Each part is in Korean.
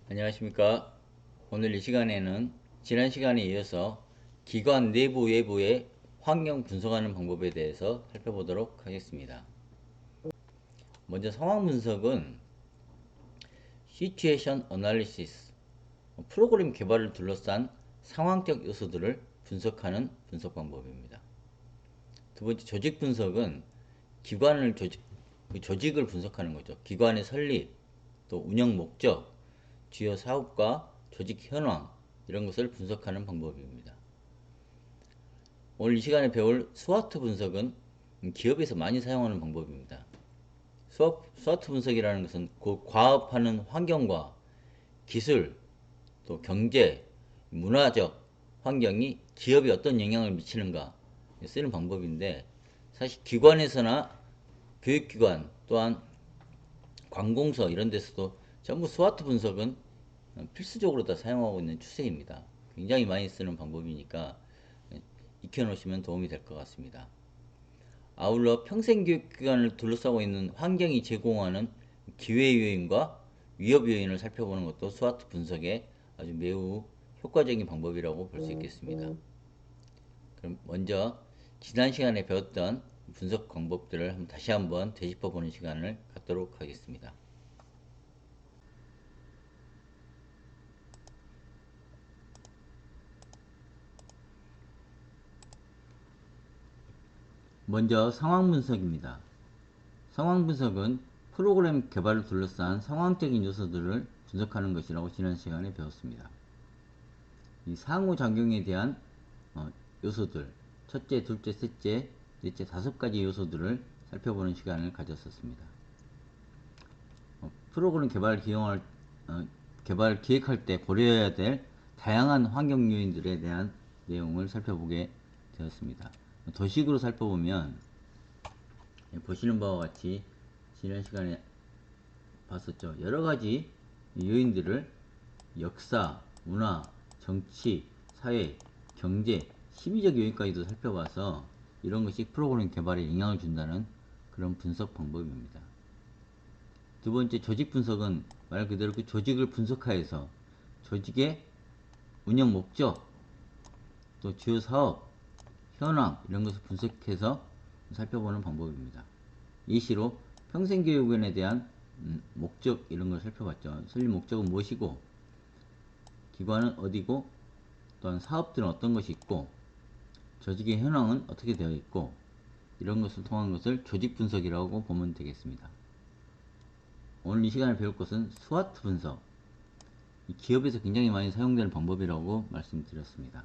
안녕하십니까. 오늘 이 시간에는 지난 시간에 이어서 기관 내부 외부의 환경 분석하는 방법에 대해서 살펴보도록 하겠습니다. 먼저 상황 분석은 Situation Analysis, 프로그램 개발을 둘러싼 상황적 요소들을 분석하는 분석 방법입니다. 두 번째 조직 분석은 조직을 분석하는 거죠. 기관의 설립, 또 운영 목적, 주요 사업과 조직 현황, 이런 것을 분석하는 방법입니다. 오늘 이 시간에 배울 스와트 분석은 기업에서 많이 사용하는 방법입니다. 스와트 분석이라는 것은 과업하는 환경과 기술, 또 경제, 문화적 환경이 기업에 어떤 영향을 미치는가 쓰는 방법인데, 사실 기관에서나 교육기관 또한 관공서 이런 데서도 전부 스와트 분석은 필수적으로 다 사용하고 있는 추세입니다. 굉장히 많이 쓰는 방법이니까 익혀놓으시면 도움이 될 것 같습니다. 아울러 평생교육기관을 둘러싸고 있는 환경이 제공하는 기회 요인과 위협 요인을 살펴보는 것도 스와트 분석의 아주 매우 효과적인 방법이라고 볼 수 있겠습니다. 그럼 먼저 지난 시간에 배웠던 분석 방법들을 다시 한번 되짚어보는 시간을 갖도록 하겠습니다. 먼저 상황 분석입니다. 상황 분석은 프로그램 개발을 둘러싼 상황적인 요소들을 분석하는 것이라고 지난 시간에 배웠습니다. 이 상호작용에 대한 요소들, 첫째, 둘째, 셋째, 넷째, 5가지 요소들을 살펴보는 시간을 가졌었습니다. 프로그램 개발 기획할 때 고려해야 될 다양한 환경 요인들에 대한 내용을 살펴보게 되었습니다. 도식으로 살펴보면 보시는 바와 같이 지난 시간에 봤었죠. 여러가지 요인들을 역사, 문화, 정치, 사회, 경제, 심리적 요인까지도 살펴봐서 이런 것이 프로그램 개발에 영향을 준다는 그런 분석 방법입니다. 두 번째, 조직 분석은 말 그대로 그 조직을 분석하여서 조직의 운영 목적, 또 주요 사업, 현황 이런 것을 분석해서 살펴보는 방법입니다. 예시로 평생교육원에 대한 목적 이런 걸 살펴봤죠. 설립 목적은 무엇이고, 기관은 어디고, 또한 사업들은 어떤 것이 있고, 조직의 현황은 어떻게 되어 있고, 이런 것을 통한 것을 조직 분석이라고 보면 되겠습니다. 오늘 이 시간에 배울 것은 스와트 분석, 기업에서 굉장히 많이 사용되는 방법이라고 말씀드렸습니다.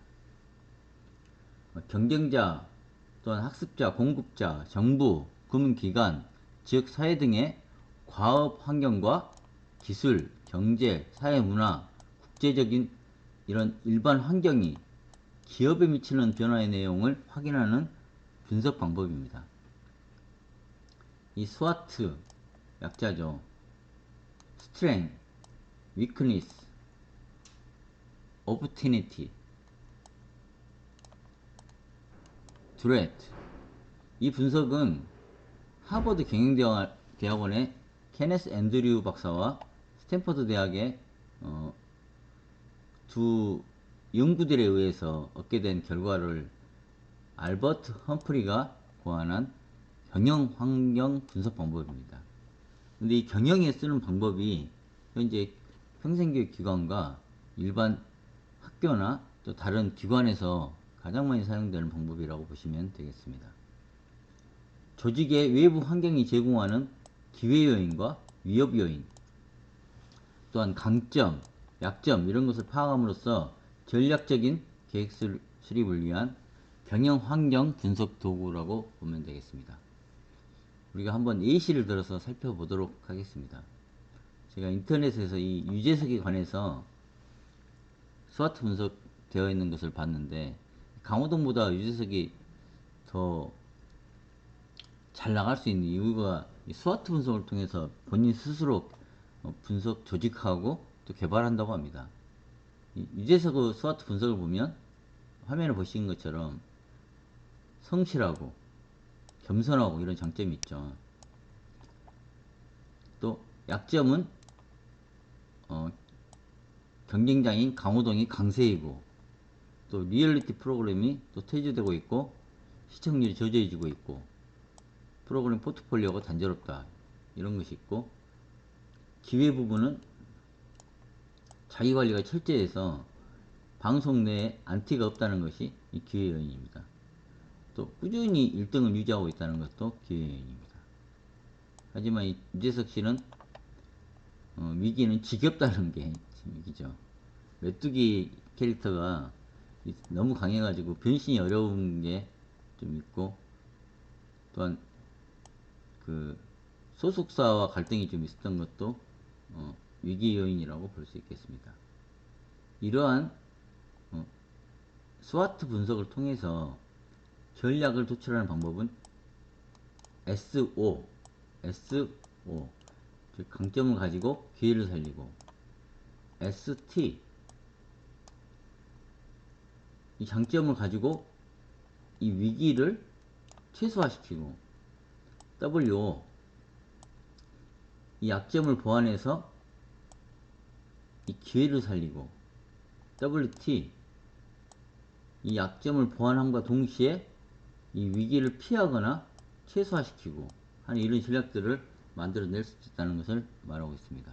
경쟁자, 또한 학습자, 공급자, 정부, 금융기관, 지역사회 등의 과업 환경과 기술, 경제, 사회문화, 국제적인 이런 일반 환경이 기업에 미치는 변화의 내용을 확인하는 분석 방법입니다. 이 스와트 약자죠. Strength, Weakness, Opportunity, Threat. 이 분석은 하버드 경영대학원의 케네스 앤드류 박사와 스탠퍼드 대학의 두 연구들에 의해서 얻게 된 결과를 알버트 험프리가 고안한 경영 환경 분석 방법입니다. 근데 이 경영에 쓰는 방법이 현재 평생교육 기관과 일반 학교나 또 다른 기관에서 가장 많이 사용되는 방법이라고 보시면 되겠습니다. 조직의 외부 환경이 제공하는 기회 요인과 위협 요인, 또한 강점, 약점 이런 것을 파악함으로써 전략적인 계획 수립을 위한 경영 환경 분석 도구라고 보면 되겠습니다. 우리가 한번 예시를 들어서 살펴보도록 하겠습니다. 제가 인터넷에서 이 유재석에 관해서 스와트 분석되어 있는 것을 봤는데, 강호동보다 유재석이 더 잘 나갈 수 있는 이유가 스와트 분석을 통해서 본인 스스로 분석 조직하고 또 개발한다고 합니다. 유재석의 스와트 분석을 보면 화면에 보시는 것처럼 성실하고 겸손하고 이런 장점이 있죠. 또 약점은 경쟁자인 강호동이 강세이고, 또 리얼리티 프로그램이 또 퇴조되고 있고 시청률이 저조해지고 있고 프로그램 포트폴리오가 단조롭다, 이런 것이 있고, 기회 부분은 자기관리가 철저해서 방송 내에 안티가 없다는 것이 이 기회 요인입니다. 또 꾸준히 1등을 유지하고 있다는 것도 기회 요인입니다. 하지만 이 유재석 씨는 위기는 지겹다는 게 위기죠. 메뚜기 캐릭터가 너무 강해가지고 변신이 어려운 게 좀 있고, 또한 그 소속사와 갈등이 좀 있었던 것도 위기 요인이라고 볼 수 있겠습니다. 이러한 스와트 분석을 통해서 전략을 도출하는 방법은 SO, 즉 강점을 가지고 기회를 살리고, ST, 이 장점을 가지고 이 위기를 최소화시키고, WO, 이 약점을 보완해서 이 기회를 살리고, WT, 이 약점을 보완함과 동시에 이 위기를 피하거나 최소화시키고 하는 이런 전략들을 만들어낼 수 있다는 것을 말하고 있습니다.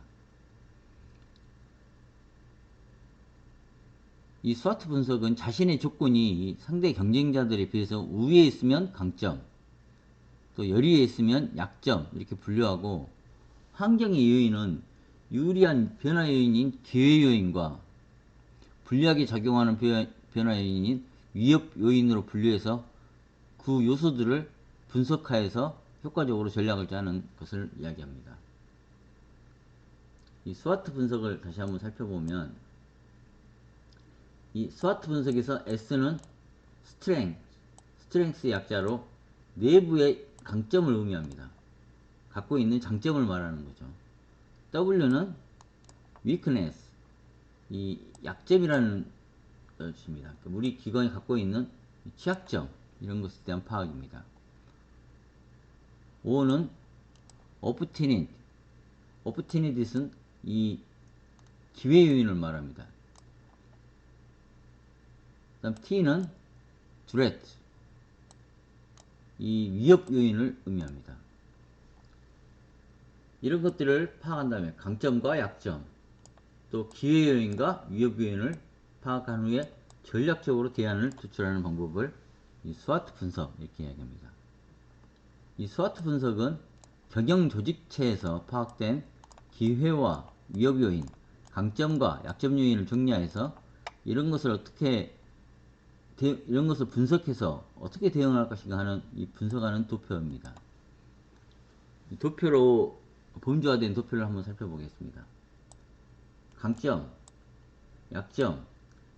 이 스와트 분석은 자신의 조건이 상대 경쟁자들에 비해서 우위에 있으면 강점, 또 열위에 있으면 약점, 이렇게 분류하고, 환경의 요인은 유리한 변화 요인인 기회 요인과 불리하게 작용하는 변화 요인인 위협 요인으로 분류해서 그 요소들을 분석하여서 효과적으로 전략을 짜는 것을 이야기합니다. 이 스와트 분석을 다시 한번 살펴보면, 이 스와트 분석에서 S는 스트렝스의 약자로 내부의 강점을 의미합니다. 갖고 있는 장점을 말하는 거죠. W는 weakness, 이 약점이라는 것입니다. 우리 기관이 갖고 있는 취약점, 이런 것에 대한 파악입니다. O는 opportunity는 이 기회 요인을 말합니다. 다음 T는 threat, 이 위협 요인을 의미합니다. 이런 것들을 파악한 다음에 강점과 약점, 또 기회 요인과 위협 요인을 파악한 후에 전략적으로 대안을 도출하는 방법을 이 스와트 분석, 이렇게 이야기합니다. 이 스와트 분석은 경영 조직체에서 파악된 기회와 위협 요인, 강점과 약점 요인을 정리해서 이런 것을 분석해서 어떻게 대응할 것인가 하는 이 분석하는 도표입니다. 이 도표로 범주화된 도표를 한번 살펴보겠습니다. 강점, 약점,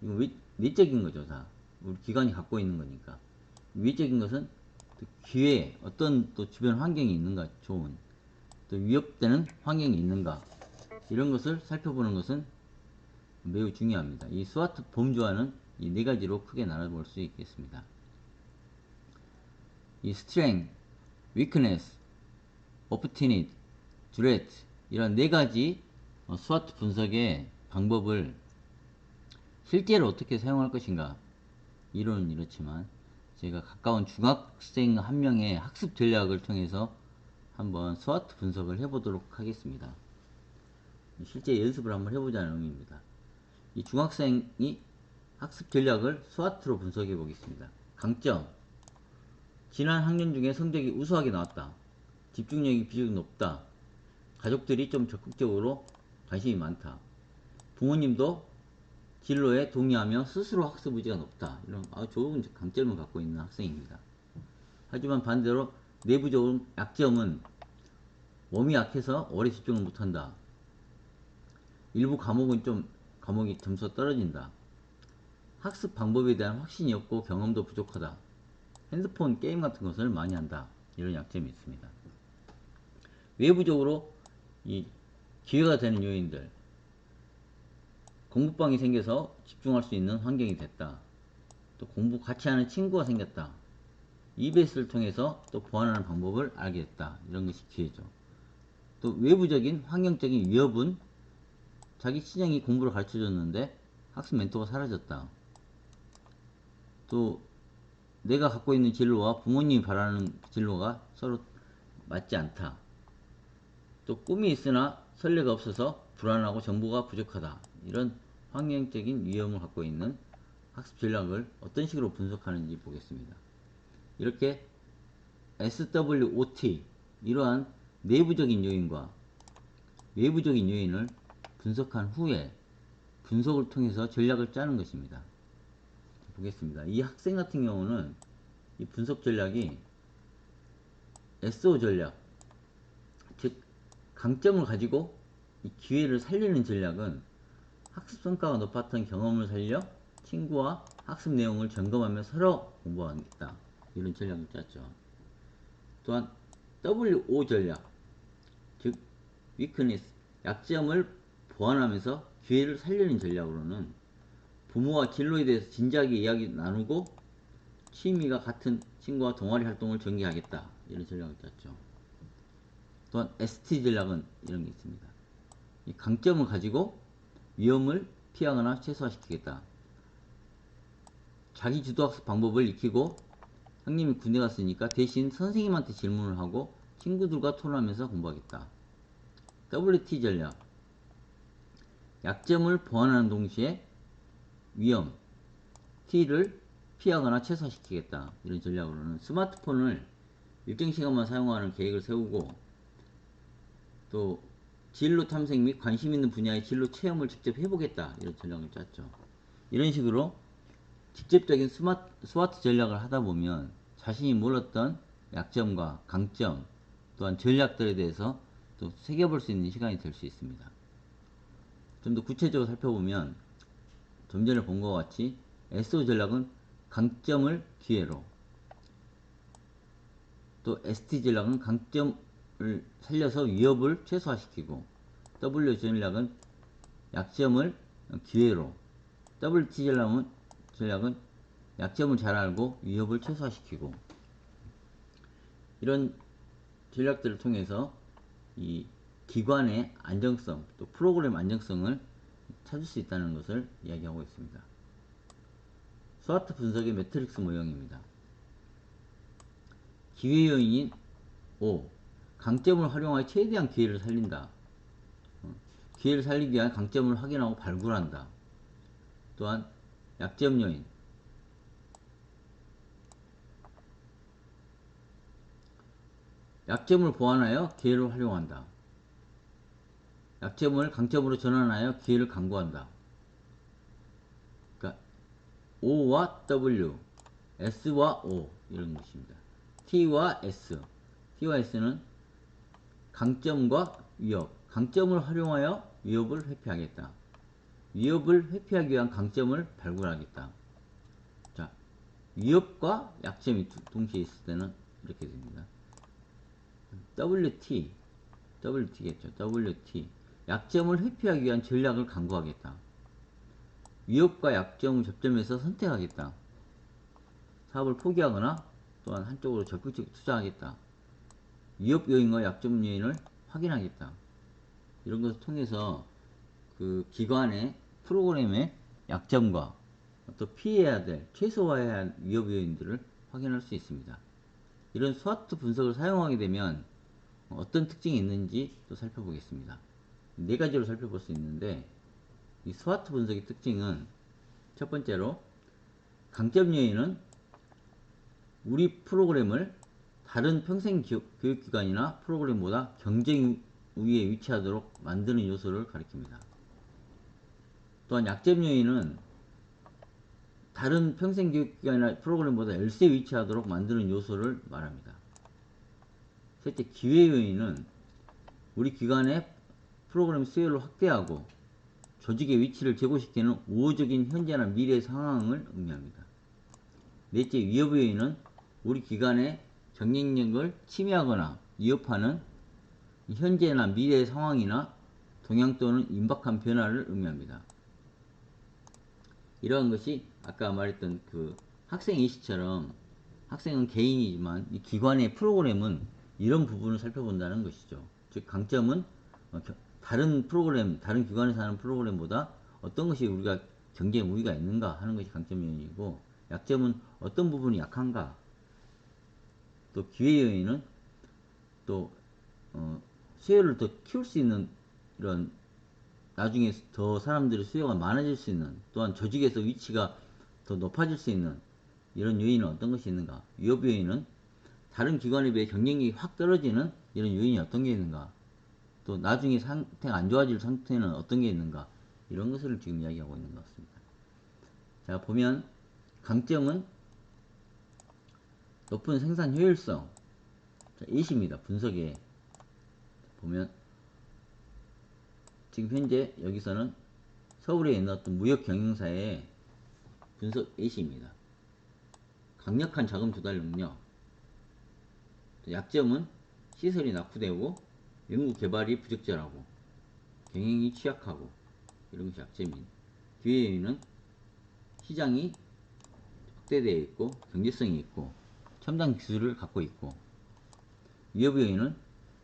이거 외적인 거죠, 다. 우리 기관이 갖고 있는 거니까. 외적인 것은 기회, 어떤 또 주변 환경이 있는가, 좋은, 또 위협되는 환경이 있는가, 이런 것을 살펴보는 것은 매우 중요합니다. 이 스와트 범주화는 이 네 가지로 크게 나눠볼 수 있겠습니다. 이 strength, weakness, opportunity, threat, 이런 네 가지 스와트 분석의 방법을 실제로 어떻게 사용할 것인가, 이론은 이렇지만 제가 가까운 중학생 한 명의 학습 전략을 통해서 한번 스와트 분석을 해보도록 하겠습니다. 실제 연습을 한번 해보자는 의미입니다. 이 중학생이 학습 전략을 스와트로 분석해 보겠습니다. 강점, 지난 학년 중에 성적이 우수하게 나왔다. 집중력이 비교적 높다. 가족들이 좀 적극적으로 관심이 많다. 부모님도 진로에 동의하며 스스로 학습 의지가 높다. 이런 아주 좋은 강점을 갖고 있는 학생입니다. 하지만 반대로 내부적인 약점은 몸이 약해서 오래 집중을 못한다. 일부 과목은 과목이 점수가 떨어진다. 학습 방법에 대한 확신이 없고 경험도 부족하다. 핸드폰 게임 같은 것을 많이 한다. 이런 약점이 있습니다. 외부적으로 이 기회가 되는 요인들, 공부방이 생겨서 집중할 수 있는 환경이 됐다. 또 공부 같이 하는 친구가 생겼다. EBS를 통해서 또 보완하는 방법을 알게 됐다. 이런 것이 기회죠. 또 외부적인 환경적인 위협은 자기 친형이 공부를 가르쳐줬는데 학습 멘토가 사라졌다. 또 내가 갖고 있는 진로와 부모님이 바라는 진로가 서로 맞지 않다. 또 꿈이 있으나 선례가 없어서 불안하고 정보가 부족하다. 이런 환경적인 위험을 갖고 있는 학습 전략을 어떤 식으로 분석하는지 보겠습니다. 이렇게 SWOT, 이러한 내부적인 요인과 외부적인 요인을 분석한 후에 분석을 통해서 전략을 짜는 것입니다. 보겠습니다. 이 학생 같은 경우는 이 분석 전략이 SO 전략, 즉 강점을 가지고 이 기회를 살리는 전략은 학습 성과가 높았던 경험을 살려 친구와 학습 내용을 점검하며 서로 공부하겠다. 이런 전략을 짰죠. 또한 WO 전략, 즉 weakness, 약점을 보완하면서 기회를 살리는 전략으로는 부모와 진로에 대해서 진지하게 이야기 나누고 취미가 같은 친구와 동아리 활동을 전개하겠다. 이런 전략을 짰죠. 또한 ST 전략은 이런 게 있습니다. 이 강점을 가지고 위험을 피하거나 최소화시키겠다. 자기 주도학습 방법을 익히고 형님이 군대 갔으니까 대신 선생님한테 질문을 하고 친구들과 토론하면서 공부하겠다. WT 전략, 약점을 보완하는 동시에 위험, T를 피하거나 최소화시키겠다. 이런 전략으로는 스마트폰을 일정 시간만 사용하는 계획을 세우고 또 진로 탐색 및 관심 있는 분야의 진로 체험을 직접 해보겠다. 이런 전략을 짰죠. 이런 식으로 직접적인 스와트 전략을 하다 보면 자신이 몰랐던 약점과 강점 또한 전략들에 대해서 또 새겨볼 수 있는 시간이 될 수 있습니다. 좀 더 구체적으로 살펴보면 좀 전에 본 것과 같이 SO 전략은 강점을 기회로, 또 ST 전략은 강점을 살려서 위협을 최소화시키고, W 전략은 약점을 기회로, WT 전략은 약점을 잘 알고 위협을 최소화시키고, 이런 전략들을 통해서 이 기관의 안정성, 또 프로그램 안정성을 찾을 수 있다는 것을 이야기하고 있습니다. 스와트 분석의 매트릭스 모형입니다. 기회 요인인 O, 강점을 활용하여 최대한 기회를 살린다. 기회를 살리기 위한 강점을 확인하고 발굴한다. 또한 약점 요인, 약점을 보완하여 기회를 활용한다. 약점을 강점으로 전환하여 기회를 강구한다. 그러니까 O와 W, S와 O 이런 것입니다. T와 S, T와 S는 강점과 위협, 강점을 활용하여 위협을 회피하겠다. 위협을 회피하기 위한 강점을 발굴하겠다. 자, 위협과 약점이 동시에 있을 때는 이렇게 됩니다. WT겠죠. WT, 약점을 회피하기 위한 전략을 강구하겠다. 위협과 약점을 접점해서 선택하겠다. 사업을 포기하거나 또한 한쪽으로 적극적으로 투자하겠다. 위협 요인과 약점 요인을 확인하겠다. 이런 것을 통해서 그 기관의 프로그램의 약점과 또 피해야 될, 최소화해야 할 위협 요인들을 확인할 수 있습니다. 이런 스와트 분석을 사용하게 되면 어떤 특징이 있는지 또 살펴보겠습니다. 네 가지로 살펴볼 수 있는데, 이 스와트 분석의 특징은 첫 번째로 강점 요인은 우리 프로그램을 다른 평생 교육기관이나 프로그램보다 경쟁 우위에 위치하도록 만드는 요소를 가리킵니다. 또한 약점 요인은 다른 평생 교육기관이나 프로그램보다 열세에 위치하도록 만드는 요소를 말합니다. 셋째, 기회 요인은 우리 기관의 프로그램 수요를 확대하고 조직의 위치를 제고시키는 우호적인 현재나 미래의 상황을 의미합니다. 넷째, 위협 요인은 우리 기관의 경쟁력을 침해하거나 위협하는 현재나 미래의 상황이나 동향 또는 임박한 변화를 의미합니다. 이러한 것이 아까 말했던 그 학생 이시처럼 학생은 개인이지만 이 기관의 프로그램은 이런 부분을 살펴본다는 것이죠. 즉 강점은 다른 프로그램, 다른 기관에서 하는 프로그램보다 어떤 것이 우리가 경쟁 우위가 있는가 하는 것이 강점 요인이고, 약점은 어떤 부분이 약한가. 또 기회 요인은 또 수요를 더 키울 수 있는, 이런 나중에 더 사람들의 수요가 많아질 수 있는, 또한 조직에서 위치가 더 높아질 수 있는 이런 요인은 어떤 것이 있는가. 위협 요인은 다른 기관에 비해 경쟁력이 확 떨어지는 이런 요인이 어떤 게 있는가. 또 나중에 상태가 안 좋아질 상태는 어떤 게 있는가. 이런 것을 지금 이야기하고 있는 것 같습니다. 자, 보면 강점은 높은 생산 효율성. 자, 이십니다. 분석에 보면 지금 현재 여기서는 서울에 있는 어떤 무역 경영사의 분석 A입니다. 강력한 자금 조달 능력. 약점은 시설이 낙후되고 연구 개발이 부적절하고 경영이 취약하고 이런 것이 약점입니다. 기회 요인은 시장이 확대되어 있고 경제성이 있고 첨단 기술을 갖고 있고, 위협 요인은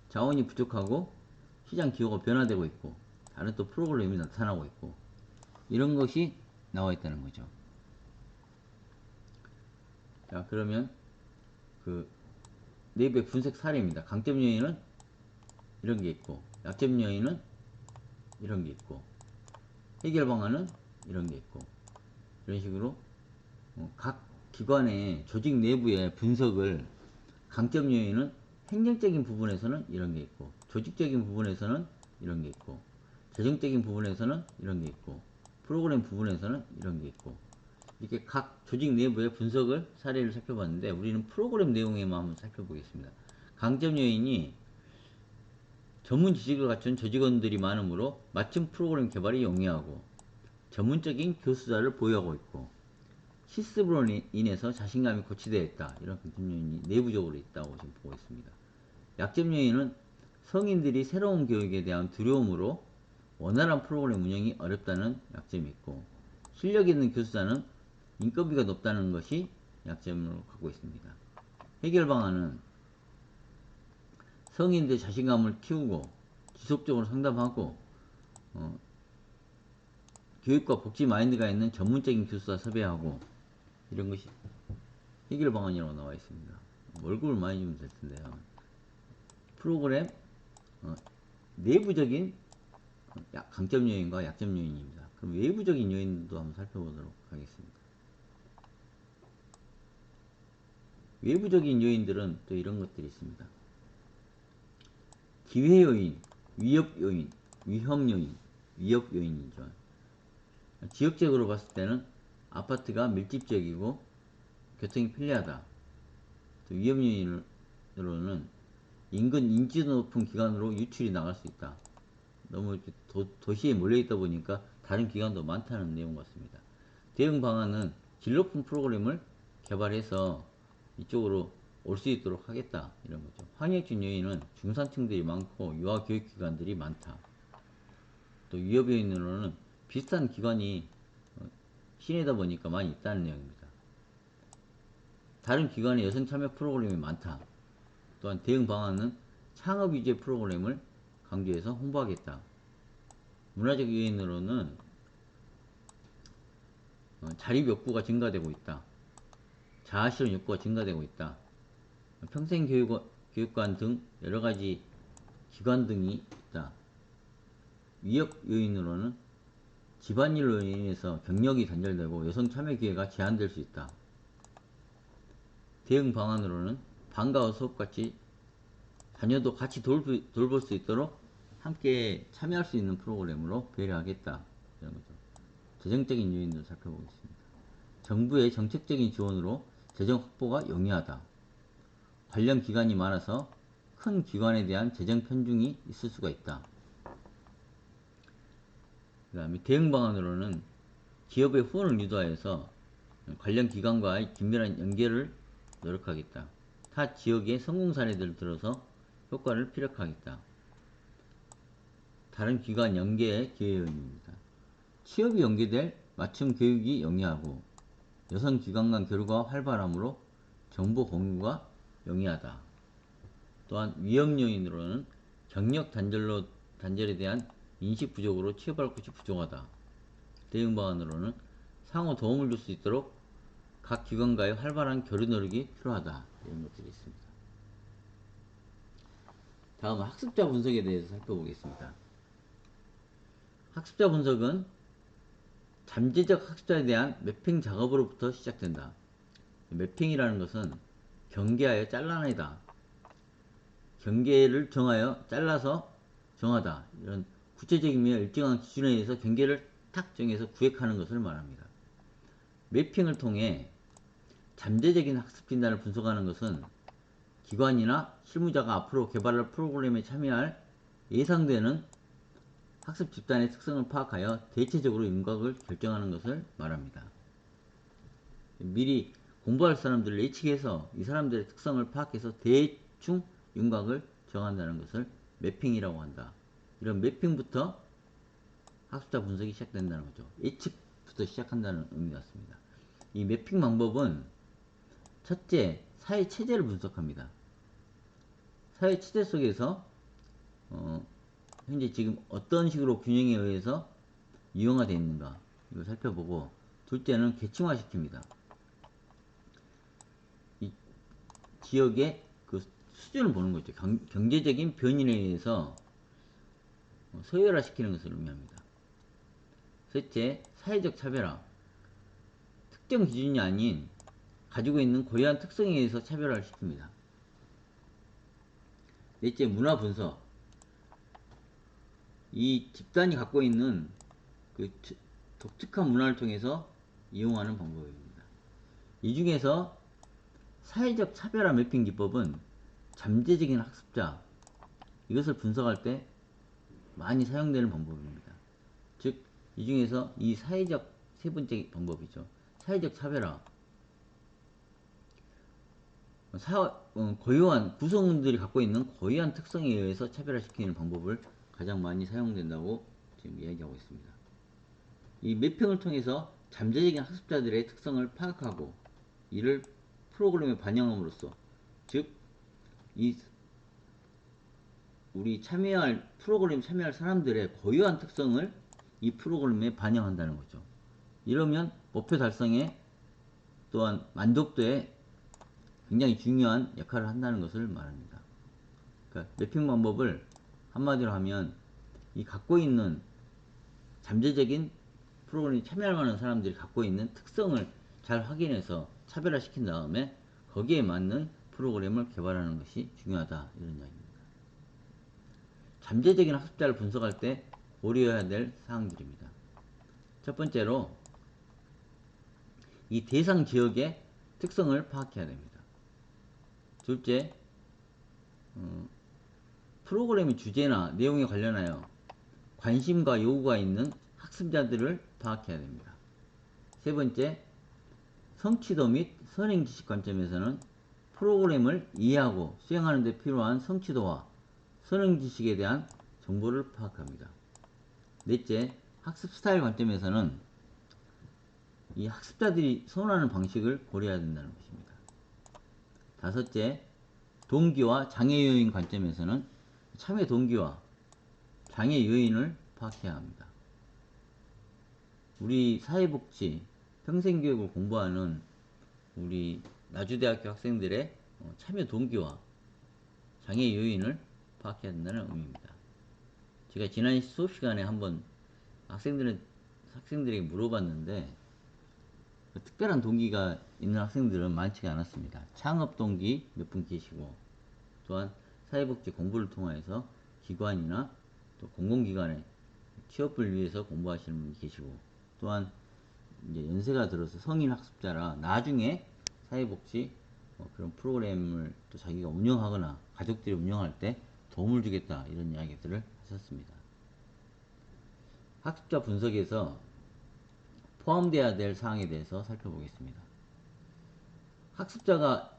자원이 부족하고 시장 기호가 변화되고 있고 다른 또 프로그램이 나타나고 있고 이런 것이 나와 있다는 거죠. 자, 그러면 그 네이버의 분석 사례입니다. 강점 요인은 이런 게 있고, 약점 요인은 이런 게 있고, 해결 방안은 이런 게 있고, 이런 식으로 각 기관의 조직 내부의 분석을, 강점 요인은 행정적인 부분에서는 이런 게 있고, 조직적인 부분에서는 이런 게 있고, 재정적인 부분에서는 이런 게 있고, 프로그램 부분에서는 이런 게 있고, 이렇게 각 조직 내부의 분석을 사례를 살펴봤는데, 우리는 프로그램 내용에만 한번 살펴보겠습니다. 강점 요인이 전문 지식을 갖춘 조직원들이 많으므로 맞춤 프로그램 개발이 용이하고 전문적인 교수자를 보유하고 있고 실습으로 인해서 자신감이 고취되어 있다. 이런 강점 요인이 내부적으로 있다고 지금 보고 있습니다. 약점 요인은 성인들이 새로운 교육에 대한 두려움으로 원활한 프로그램 운영이 어렵다는 약점이 있고, 실력 있는 교수자는 인건비가 높다는 것이 약점으로 갖고 있습니다. 해결 방안은 성인들의 자신감을 키우고 지속적으로 상담하고 교육과 복지 마인드가 있는 전문적인 교수사 섭외하고, 이런 것이 해결 방안이라고 나와 있습니다. 월급을 많이 주면 될 텐데요. 프로그램 내부적인 강점 요인과 약점 요인입니다. 그럼 외부적인 요인도 한번 살펴보도록 하겠습니다. 외부적인 요인들은 또 이런 것들이 있습니다. 기회 요인, 위협 요인, 위험 요인, 위협 요인이죠. 지역적으로 봤을 때는 아파트가 밀집적이고 교통이 편리하다. 또 위험 요인으로는 인근 인지도 높은 기관으로 유출이 나갈 수 있다. 너무 이렇게 도시에 몰려있다 보니까 다른 기관도 많다는 내용 같습니다. 대응 방안은 질 높은 프로그램을 개발해서 이쪽으로 올 수 있도록 하겠다. 이런 거죠. 황역진 요인은 중산층들이 많고 유아교육기관들이 많다. 또 위협 요인으로는 비슷한 기관이 시내다 보니까 많이 있다는 내용입니다. 다른 기관의 여성 참여 프로그램이 많다. 또한 대응 방안은 창업 위주의 프로그램을 강조해서 홍보하겠다. 문화적 요인으로는 자립 욕구가 증가되고 있다. 자아실현 욕구가 증가되고 있다. 평생교육관 등 여러가지 기관 등이 있다. 위협 요인으로는 집안일로 인해서 경력이 단절되고 여성 참여 기회가 제한될 수 있다. 대응 방안으로는 방과후 수업같이 자녀도 같이 돌볼 수 있도록 함께 참여할 수 있는 프로그램으로 배려하겠다. 이런 거죠. 재정적인 요인도 살펴보겠습니다. 정부의 정책적인 지원으로 재정 확보가 용이하다. 관련 기관이 많아서 큰 기관에 대한 재정 편중이 있을 수가 있다. 그 다음에 대응 방안으로는 기업의 후원을 유도하여서 관련 기관과의 긴밀한 연계를 노력하겠다. 타 지역의 성공 사례들을 들어서 효과를 피력하겠다. 다른 기관 연계의 기회 요인입니다. 취업이 연계될 맞춤 교육이 용이하고 여성 기관 간 교류가 활발하므로 정보 공유가 용이하다. 또한 위험 요인으로는 경력 단절에 대한 인식 부족으로 취업할 곳이 부족하다. 대응 방안으로는 상호 도움을 줄 수 있도록 각 기관과의 활발한 교류 노력이 필요하다. 이런 것들이 있습니다. 다음 학습자 분석에 대해서 살펴보겠습니다. 학습자 분석은 잠재적 학습자에 대한 매핑 작업으로부터 시작된다. 매핑이라는 것은 경계하여 잘라내다. 경계를 정하여 잘라서 정하다. 이런 구체적이며 일정한 기준에 의해서 경계를 탁 정해서 구획하는 것을 말합니다. 매핑을 통해 잠재적인 학습 진단을 분석하는 것은 기관이나 실무자가 앞으로 개발할 프로그램에 참여할 예상되는 학습 집단의 특성을 파악하여 대체적으로 윤곽을 결정하는 것을 말합니다. 미리 공부할 사람들을 예측해서 이 사람들의 특성을 파악해서 대충 윤곽을 정한다는 것을 매핑이라고 한다. 이런 매핑부터 학습자 분석이 시작된다는 거죠. 예측부터 시작한다는 의미 같습니다. 이 매핑 방법은 첫째, 사회 체제를 분석합니다. 사회 체제 속에서 현재 지금 어떤 식으로 균형에 의해서 유형화되어 있는가 이걸 살펴보고, 둘째는 계층화 시킵니다. 이 지역의 그 수준을 보는 거죠. 경제적인 변인에 의해서 서열화 시키는 것을 의미합니다. 셋째, 사회적 차별화. 특정 기준이 아닌 가지고 있는 고유한 특성에 의해서 차별화를 시킵니다. 넷째, 문화 분석. 이 집단이 갖고 있는 그 독특한 문화를 통해서 이용하는 방법입니다. 이 중에서 사회적 차별화 매핑 기법은 잠재적인 학습자, 이것을 분석할 때 많이 사용되는 방법입니다. 즉, 이 중에서 이 사회적 세 번째 방법이죠. 사회적 차별화. 고유한 구성원들이 갖고 있는 고유한 특성에 의해서 차별화시키는 방법을 가장 많이 사용된다고 지금 이야기하고 있습니다. 이 매핑을 통해서 잠재적인 학습자들의 특성을 파악하고 이를 프로그램에 반영함으로써, 즉 우리 프로그램 참여할 사람들의 고유한 특성을 이 프로그램에 반영한다는 거죠. 이러면 목표 달성에 또한 만족도에 굉장히 중요한 역할을 한다는 것을 말합니다. 그러니까 매핑 방법을 한마디로 하면 이 갖고 있는 잠재적인 프로그램에 참여할 만한 사람들이 갖고 있는 특성을 잘 확인해서 차별화시킨 다음에 거기에 맞는 프로그램을 개발하는 것이 중요하다, 이런 이야기입니다. 잠재적인 학습자를 분석할 때 고려해야 될 사항들입니다. 첫 번째로 이 대상 지역의 특성을 파악해야 됩니다. 둘째, 프로그램의 주제나 내용에 관련하여 관심과 요구가 있는 학습자들을 파악해야 됩니다. 세 번째, 성취도 및 선행지식 관점에서는 프로그램을 이해하고 수행하는 데 필요한 성취도와 선행지식에 대한 정보를 파악합니다. 넷째, 학습 스타일 관점에서는 이 학습자들이 선호하는 방식을 고려해야 된다는 것입니다. 다섯째, 동기와 장애 요인 관점에서는 참여 동기와 장애 요인을 파악해야 합니다. 우리 사회복지, 평생교육을 공부하는 우리 나주대학교 학생들의 참여 동기와 장애 요인을 파악해야 된다는 의미입니다. 제가 지난 수업 시간에 한번 학생들에게 물어봤는데, 특별한 동기가 있는 학생들은 많지 않았습니다. 창업 동기 몇 분 계시고, 또한 사회복지 공부를 통해서 기관이나 또 공공기관에 취업을 위해서 공부하시는 분이 계시고, 또한 이제 연세가 들어서 성인 학습자라 나중에 사회복지 그런 프로그램을 또 자기가 운영하거나 가족들이 운영할 때 도움을 주겠다, 이런 이야기들을 하셨습니다. 학습자 분석에서 포함되어야 될 사항에 대해서 살펴보겠습니다. 학습자가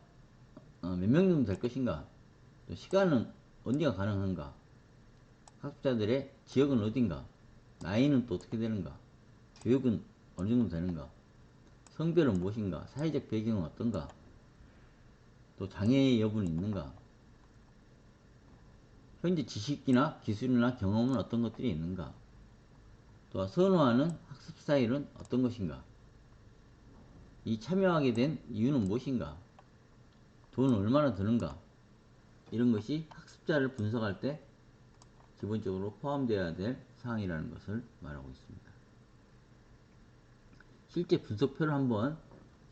몇 명 정도 될 것인가, 또 시간은 언제가 가능한가, 학습자들의 지역은 어딘가, 나이는 또 어떻게 되는가, 교육은 어느 정도 되는가, 성별은 무엇인가, 사회적 배경은 어떤가, 또 장애 여부는 있는가, 현재 지식이나 기술이나 경험은 어떤 것들이 있는가? 또 선호하는 학습 스타일은 어떤 것인가? 이 참여하게 된 이유는 무엇인가? 돈은 얼마나 드는가? 이런 것이 학습자를 분석할 때 기본적으로 포함되어야 될 사항이라는 것을 말하고 있습니다. 실제 분석표를 한번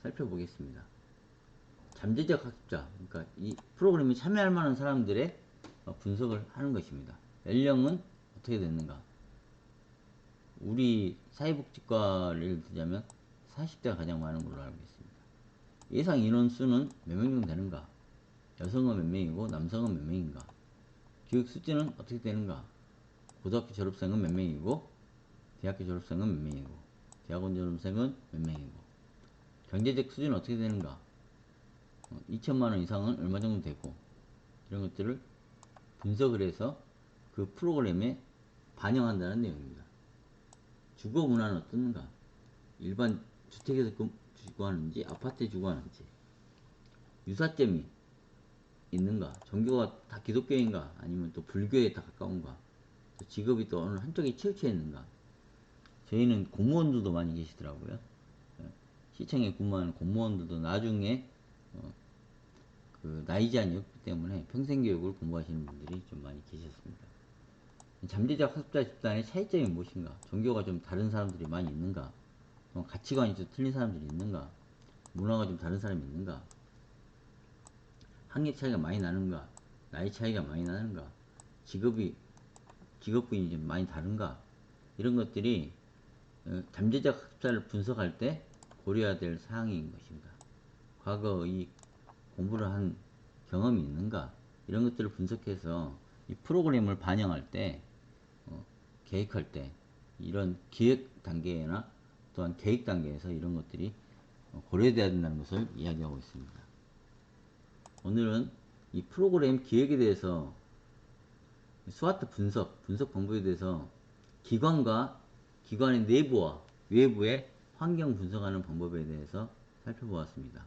살펴보겠습니다. 잠재적 학습자, 그러니까 이 프로그램에 참여할 만한 사람들의 분석을 하는 것입니다. 연령은 어떻게 됐는가? 우리 사회복지과를 예를 들자면 40대가 가장 많은 걸로 알고 있습니다. 예상 인원수는 몇 명 정도 되는가? 여성은 몇 명이고 남성은 몇 명인가? 교육 수준은 어떻게 되는가? 고등학교 졸업생은 몇 명이고 대학교 졸업생은 몇 명이고 대학원 졸업생은 몇 명이고 경제적 수준은 어떻게 되는가? 2천만원 이상은 얼마 정도 되고 이런 것들을 분석을 해서 그 프로그램에 반영한다는 내용입니다. 주거 문화는 어떤가? 일반 주택에서 주거하는지 아파트에 주거하는지 유사점이 있는가? 종교가 다 기독교인가? 아니면 또 불교에 다 가까운가? 또 직업이 또 어느 한쪽에 치우쳐 있는가? 저희는 공무원들도 많이 계시더라고요. 시청에 근무하는 공무원들도 나중에 그 나이 제한이 없기 때문에 평생교육을 공부하시는 분들이 좀 많이 계셨습니다. 잠재적 학습자 집단의 차이점이 무엇인가? 종교가 좀 다른 사람들이 많이 있는가? 가치관이 좀 틀린 사람들이 있는가? 문화가 좀 다른 사람이 있는가? 학력 차이가 많이 나는가? 나이 차이가 많이 나는가? 직업군이 좀 많이 다른가? 이런 것들이 잠재적 학습자를 분석할 때 고려해야 될 사항인 것입니다. 과거 이 공부를 한 경험이 있는가? 이런 것들을 분석해서 이 프로그램을 반영할 때 계획할 때 이런 기획 단계나 또한 계획 단계에서 이런 것들이 고려되어야 된다는 것을 이야기하고 있습니다. 오늘은 이 프로그램 기획에 대해서 스와트 분석 방법에 대해서 기관의 내부와 외부의 환경 분석하는 방법에 대해서 살펴보았습니다.